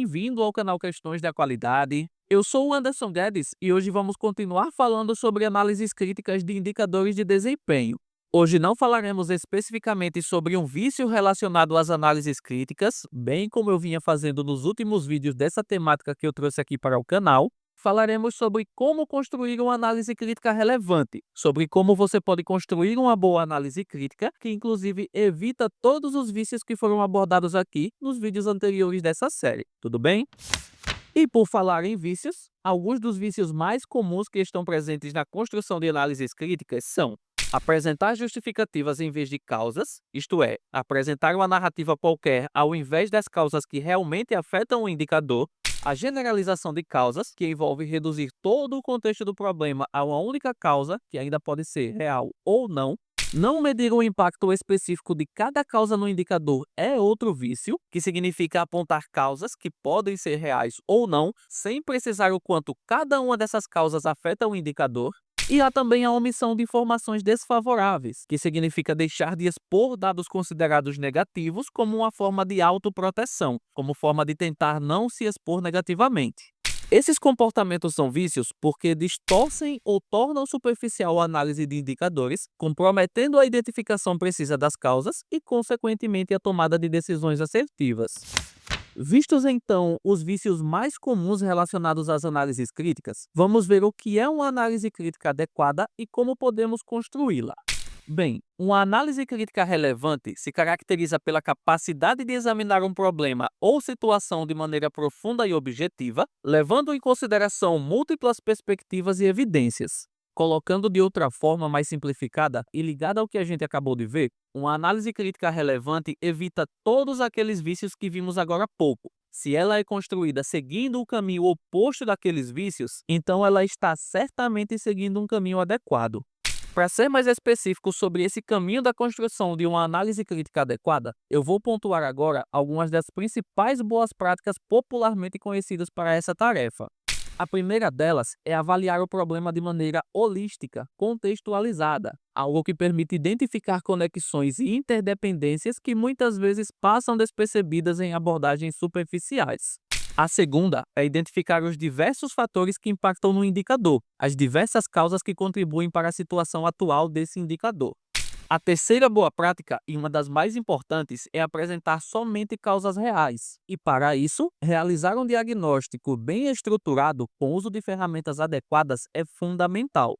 bem-vindo ao canal Questões da Qualidade. Eu sou o Anderson Guedes e hoje vamos continuar falando sobre análises críticas de indicadores de desempenho. Hoje não falaremos especificamente sobre um vício relacionado às análises críticas, bem como eu vinha fazendo nos últimos vídeos dessa temática que eu trouxe aqui para o canal. Falaremos sobre como construir uma análise crítica relevante, sobre como você pode construir uma boa análise crítica, que inclusive evita todos os vícios que foram abordados aqui nos vídeos anteriores dessa série, tudo bem? E por falar em vícios, alguns dos vícios mais comuns que estão presentes na construção de análises críticas são apresentar justificativas em vez de causas, isto é, apresentar uma narrativa qualquer ao invés das causas que realmente afetam o indicador, a generalização de causas, que envolve reduzir todo o contexto do problema a uma única causa, que ainda pode ser real ou não medir o impacto específico de cada causa no indicador é outro vício, que significa apontar causas que podem ser reais ou não, sem precisar o quanto cada uma dessas causas afeta o indicador. E há também a omissão de informações desfavoráveis, que significa deixar de expor dados considerados negativos como uma forma de autoproteção, como forma de tentar não se expor negativamente. Esses comportamentos são vícios porque distorcem ou tornam superficial a análise de indicadores, comprometendo a identificação precisa das causas e, consequentemente, a tomada de decisões assertivas. Vistos então os vícios mais comuns relacionados às análises críticas, vamos ver o que é uma análise crítica adequada e como podemos construí-la. Bem, uma análise crítica relevante se caracteriza pela capacidade de examinar um problema ou situação de maneira profunda e objetiva, levando em consideração múltiplas perspectivas e evidências. Colocando de outra forma mais simplificada e ligada ao que a gente acabou de ver, uma análise crítica relevante evita todos aqueles vícios que vimos agora há pouco. Se ela é construída seguindo o caminho oposto daqueles vícios, então ela está certamente seguindo um caminho adequado. Para ser mais específico sobre esse caminho da construção de uma análise crítica adequada, eu vou pontuar agora algumas das principais boas práticas popularmente conhecidas para essa tarefa. A primeira delas é avaliar o problema de maneira holística, contextualizada, algo que permite identificar conexões e interdependências que muitas vezes passam despercebidas em abordagens superficiais. A segunda é identificar os diversos fatores que impactam no indicador, as diversas causas que contribuem para a situação atual desse indicador. A terceira boa prática, e uma das mais importantes, é apresentar somente causas reais. E para isso, realizar um diagnóstico bem estruturado com o uso de ferramentas adequadas é fundamental.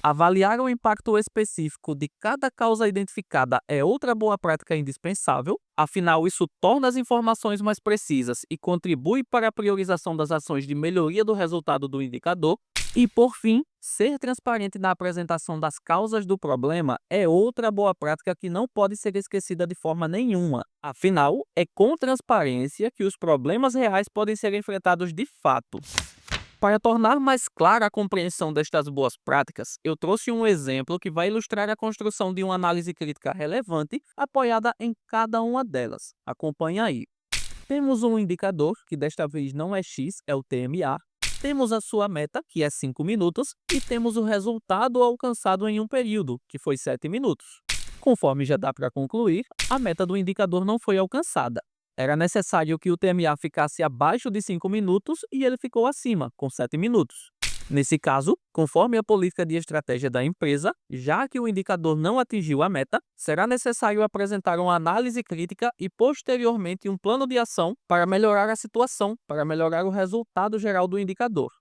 Avaliar o impacto específico de cada causa identificada é outra boa prática indispensável, afinal, isso torna as informações mais precisas e contribui para a priorização das ações de melhoria do resultado do indicador. E, por fim, ser transparente na apresentação das causas do problema é outra boa prática que não pode ser esquecida de forma nenhuma. Afinal, é com transparência que os problemas reais podem ser enfrentados de fato. Para tornar mais clara a compreensão destas boas práticas, eu trouxe um exemplo que vai ilustrar a construção de uma análise crítica relevante apoiada em cada uma delas. Acompanhe aí. Temos um indicador, que desta vez não é X, é o TMA. Temos a sua meta, que é 5 minutos, e temos o resultado alcançado em um período, que foi 7 minutos. Conforme já dá para concluir, a meta do indicador não foi alcançada. Era necessário que o TMA ficasse abaixo de 5 minutos e ele ficou acima, com 7 minutos. Nesse caso, conforme a política de estratégia da empresa, já que o indicador não atingiu a meta, será necessário apresentar uma análise crítica e, posteriormente, um plano de ação para melhorar a situação, para melhorar o resultado geral do indicador.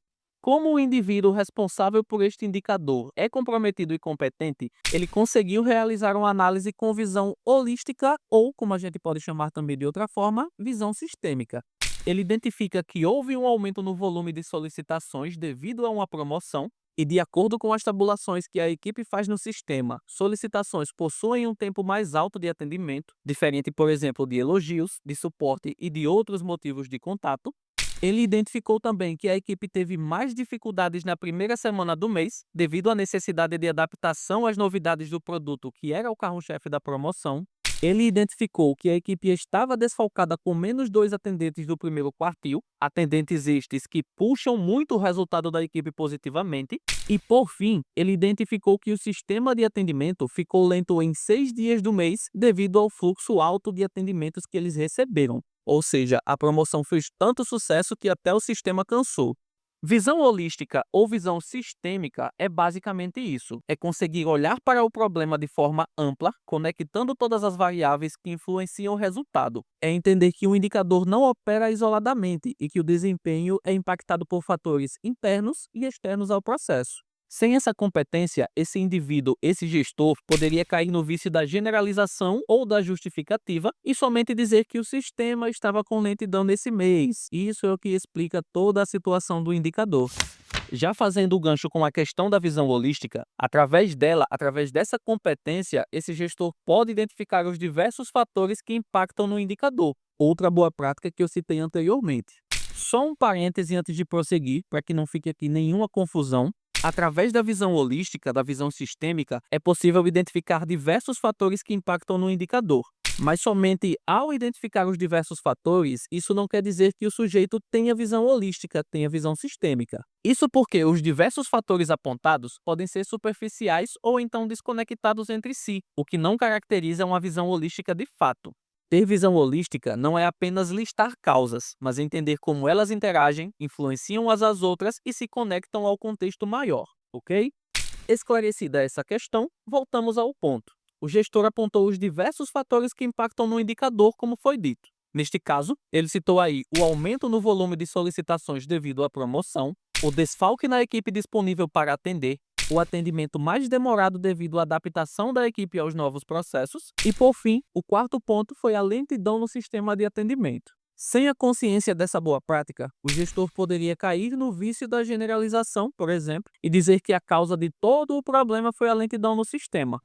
Como o indivíduo responsável por este indicador é comprometido e competente, ele conseguiu realizar uma análise com visão holística ou, como a gente pode chamar também de outra forma, visão sistêmica. Ele identifica que houve um aumento no volume de solicitações devido a uma promoção e, de acordo com as tabulações que a equipe faz no sistema, solicitações possuem um tempo mais alto de atendimento, diferente, por exemplo, de elogios, de suporte e de outros motivos de contato. Ele identificou também que a equipe teve mais dificuldades na primeira semana do mês, devido à necessidade de adaptação às novidades do produto, que era o carro-chefe da promoção. Ele identificou que a equipe estava desfalcada com menos 2 atendentes do primeiro quartil, atendentes estes que puxam muito o resultado da equipe positivamente. E, por fim, ele identificou que o sistema de atendimento ficou lento em 6 dias do mês devido ao fluxo alto de atendimentos que eles receberam. Ou seja, a promoção fez tanto sucesso que até o sistema cansou. Visão holística ou visão sistêmica é basicamente isso: é conseguir olhar para o problema de forma ampla, conectando todas as variáveis que influenciam o resultado. É entender que o indicador não opera isoladamente e que o desempenho é impactado por fatores internos e externos ao processo. Sem essa competência, esse indivíduo, esse gestor, poderia cair no vício da generalização ou da justificativa e somente dizer que o sistema estava com lentidão nesse mês. Isso é o que explica toda a situação do indicador. Já fazendo o gancho com a questão da visão holística, através dela, através dessa competência, esse gestor pode identificar os diversos fatores que impactam no indicador. Outra boa prática que eu citei anteriormente. Só um parêntese antes de prosseguir, para que não fique aqui nenhuma confusão. Através da visão holística, da visão sistêmica, é possível identificar diversos fatores que impactam no indicador. Mas somente ao identificar os diversos fatores, isso não quer dizer que o sujeito tenha visão holística, tenha visão sistêmica. Isso porque os diversos fatores apontados podem ser superficiais ou então desconectados entre si, o que não caracteriza uma visão holística de fato. Ter visão holística não é apenas listar causas, mas entender como elas interagem, influenciam umas às outras e se conectam ao contexto maior, ok? Esclarecida essa questão, voltamos ao ponto. O gestor apontou os diversos fatores que impactam no indicador, como foi dito. Neste caso, ele citou aí o aumento no volume de solicitações devido à promoção, o desfalque na equipe disponível para atender, o atendimento mais demorado devido à adaptação da equipe aos novos processos e, por fim, o quarto ponto foi a lentidão no sistema de atendimento. Sem a consciência dessa boa prática, o gestor poderia cair no vício da generalização, por exemplo, e dizer que a causa de todo o problema foi a lentidão no sistema.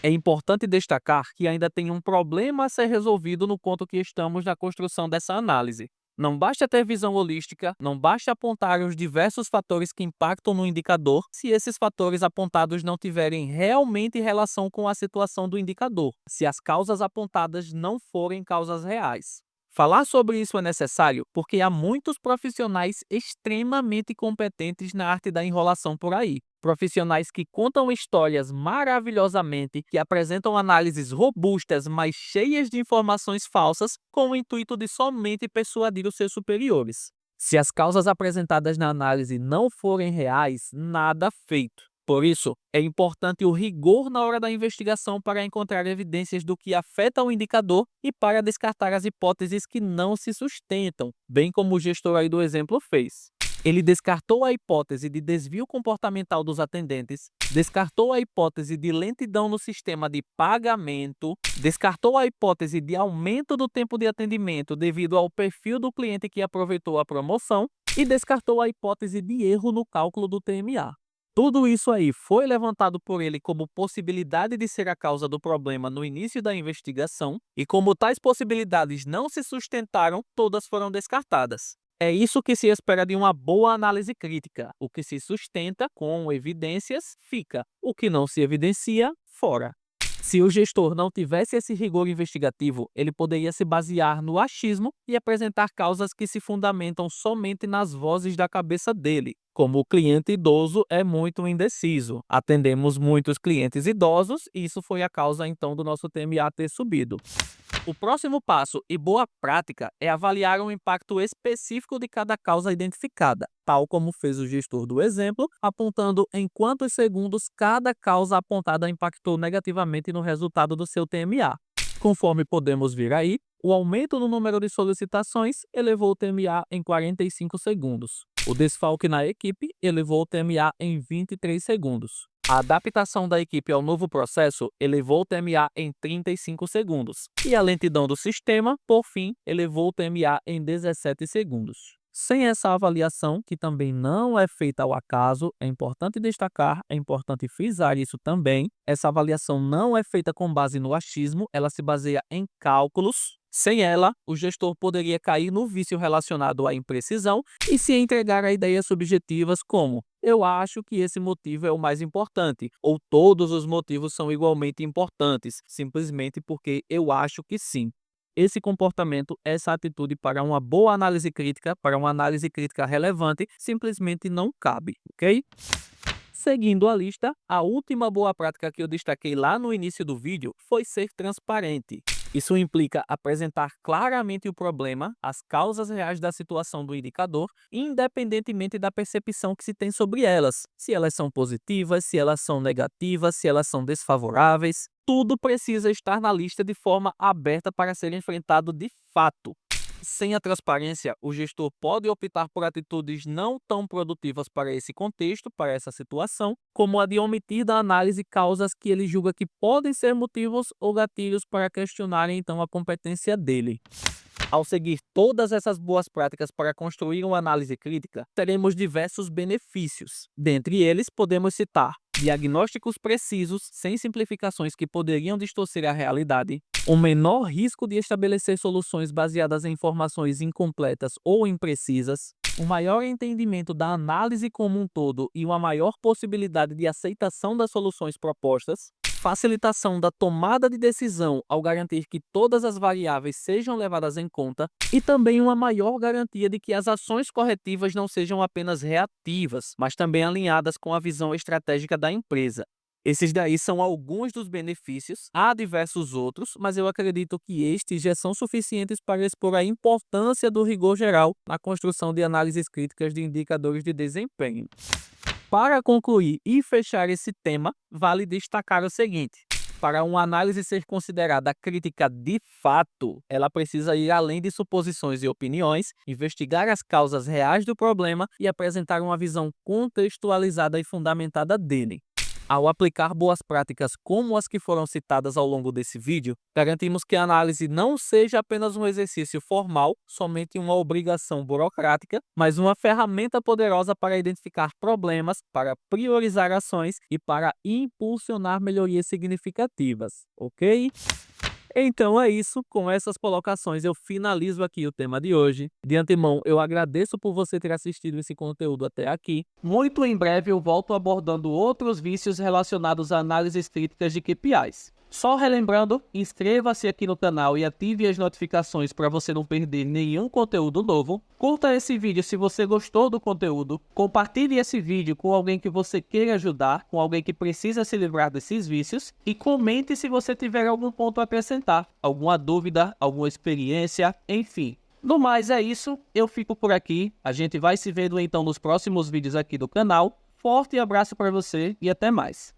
É importante destacar que ainda tem um problema a ser resolvido no ponto que estamos na construção dessa análise. Não basta ter visão holística, não basta apontar os diversos fatores que impactam no indicador se esses fatores apontados não tiverem realmente relação com a situação do indicador, se as causas apontadas não forem causas reais. Falar sobre isso é necessário porque há muitos profissionais extremamente competentes na arte da enrolação por aí. Profissionais que contam histórias maravilhosamente, que apresentam análises robustas, mas cheias de informações falsas, com o intuito de somente persuadir os seus superiores. Se as causas apresentadas na análise não forem reais, nada feito. Por isso, é importante o rigor na hora da investigação para encontrar evidências do que afeta o indicador e para descartar as hipóteses que não se sustentam, bem como o gestor aí do exemplo fez. Ele descartou a hipótese de desvio comportamental dos atendentes, descartou a hipótese de lentidão no sistema de pagamento, descartou a hipótese de aumento do tempo de atendimento devido ao perfil do cliente que aproveitou a promoção e descartou a hipótese de erro no cálculo do TMA. Tudo isso aí foi levantado por ele como possibilidade de ser a causa do problema no início da investigação, e como tais possibilidades não se sustentaram, todas foram descartadas. É isso que se espera de uma boa análise crítica. O que se sustenta com evidências fica, o que não se evidencia, fora. Se o gestor não tivesse esse rigor investigativo, ele poderia se basear no achismo e apresentar causas que se fundamentam somente nas vozes da cabeça dele. Como o cliente idoso é muito indeciso, atendemos muitos clientes idosos e isso foi a causa então do nosso TMA ter subido. O próximo passo e boa prática é avaliar o impacto específico de cada causa identificada, tal como fez o gestor do exemplo, apontando em quantos segundos cada causa apontada impactou negativamente no resultado do seu TMA. Conforme podemos ver aí, o aumento no número de solicitações elevou o TMA em 45 segundos. O desfalque na equipe elevou o TMA em 23 segundos. A adaptação da equipe ao novo processo elevou o TMA em 35 segundos. E a lentidão do sistema, por fim, elevou o TMA em 17 segundos. Sem essa avaliação, que também não é feita ao acaso, é importante destacar, é importante frisar isso também, essa avaliação não é feita com base no achismo, ela se baseia em cálculos. Sem ela, o gestor poderia cair no vício relacionado à imprecisão e se entregar a ideias subjetivas como "eu acho que esse motivo é o mais importante" ou "todos os motivos são igualmente importantes", simplesmente porque eu acho que sim. Esse comportamento, essa atitude para uma boa análise crítica, para uma análise crítica relevante, simplesmente não cabe, ok? Seguindo a lista, a última boa prática que eu destaquei lá no início do vídeo foi ser transparente. Isso implica apresentar claramente o problema, as causas reais da situação do indicador, independentemente da percepção que se tem sobre elas. Se elas são positivas, se elas são negativas, se elas são desfavoráveis. Tudo precisa estar na lista de forma aberta para ser enfrentado de fato. Sem a transparência, o gestor pode optar por atitudes não tão produtivas para esse contexto, para essa situação, como a de omitir da análise causas que ele julga que podem ser motivos ou gatilhos para questionarem então a competência dele. Ao seguir todas essas boas práticas para construir uma análise crítica, teremos diversos benefícios. Dentre eles, podemos citar diagnósticos precisos, sem simplificações que poderiam distorcer a realidade, um menor risco de estabelecer soluções baseadas em informações incompletas ou imprecisas, um maior entendimento da análise como um todo e uma maior possibilidade de aceitação das soluções propostas, facilitação da tomada de decisão ao garantir que todas as variáveis sejam levadas em conta e também uma maior garantia de que as ações corretivas não sejam apenas reativas, mas também alinhadas com a visão estratégica da empresa. Esses daí são alguns dos benefícios, há diversos outros, mas eu acredito que estes já são suficientes para expor a importância do rigor geral na construção de análises críticas de indicadores de desempenho. Para concluir e fechar esse tema, vale destacar o seguinte: para uma análise ser considerada crítica de fato, ela precisa ir além de suposições e opiniões, investigar as causas reais do problema e apresentar uma visão contextualizada e fundamentada dele. Ao aplicar boas práticas como as que foram citadas ao longo desse vídeo, garantimos que a análise não seja apenas um exercício formal, somente uma obrigação burocrática, mas uma ferramenta poderosa para identificar problemas, para priorizar ações e para impulsionar melhorias significativas, ok? Então é isso, com essas colocações eu finalizo aqui o tema de hoje. De antemão, eu agradeço por você ter assistido esse conteúdo até aqui. Muito em breve eu volto abordando outros vícios relacionados a análises críticas de KPIs. Só relembrando, inscreva-se aqui no canal e ative as notificações para você não perder nenhum conteúdo novo. Curta esse vídeo se você gostou do conteúdo. Compartilhe esse vídeo com alguém que você queira ajudar, com alguém que precisa se livrar desses vícios. E comente se você tiver algum ponto a acrescentar, alguma dúvida, alguma experiência, enfim. No mais é isso, eu fico por aqui. A gente vai se vendo então nos próximos vídeos aqui do canal. Forte abraço para você e até mais.